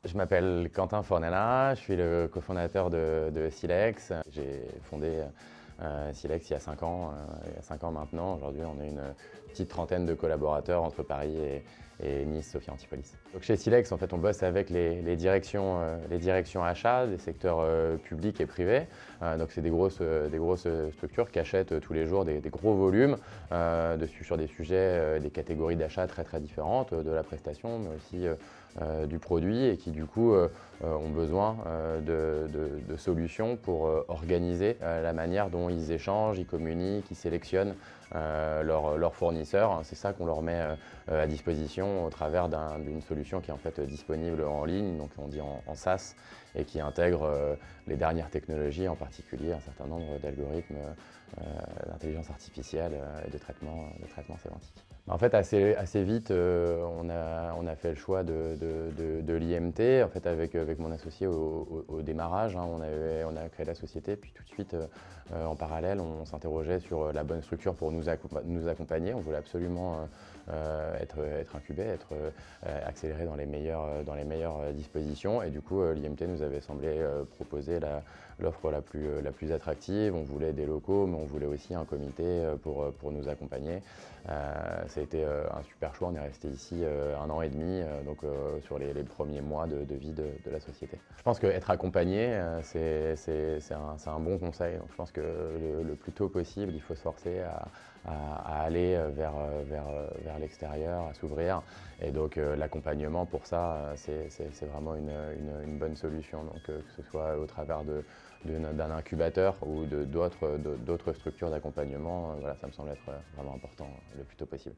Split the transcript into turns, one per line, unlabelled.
Je m'appelle Quentin Fornella, je suis le cofondateur de Silex. J'ai fondé Silex il y a 5 ans, maintenant. Aujourd'hui, on est une petite trentaine de collaborateurs entre Paris et Nice, Sophia Antipolis. Donc chez Silex, en fait, on bosse avec les directions achats des secteurs publics et privés. Donc c'est des grosses structures qui achètent tous les jours des gros volumes sur des sujets, des catégories d'achat très différentes, de la prestation, mais aussi du produit, et qui du coup ont besoin de solutions pour organiser la manière dont ils échangent, ils communiquent, ils sélectionnent leurs fournisseurs. C'est ça qu'on leur met à disposition au travers d'une solution qui est en fait disponible en ligne, donc on dit en SaaS, et qui intègre les dernières technologies, en particulier un certain nombre d'algorithmes d'intelligence artificielle et de traitement sémantique. En fait, assez vite, on a fait le choix de l'IMT. En fait, avec mon associé au démarrage, on a créé la société, puis tout de suite, en parallèle, on s'interrogeait sur la bonne structure pour nous accompagner. On voulait absolument être incubé, être accéléré dans les meilleures dispositions. Et du coup, l'IMT nous avait semblé proposer l'offre la plus attractive. On voulait des locaux, mais on voulait aussi un comité pour nous accompagner. Ça a été un super choix. On est resté ici 1 an et demi, donc sur les premiers mois de vie de la société. Je pense qu'être accompagné, c'est un bon conseil. Donc je pense que le plus tôt possible, il faut se forcer à aller vers l'extérieur, à s'ouvrir. Et donc l'accompagnement pour ça, c'est vraiment une bonne solution. Donc que ce soit au travers d'un incubateur ou d'autres structures d'accompagnement, voilà, ça me semble être vraiment important le plus tôt possible.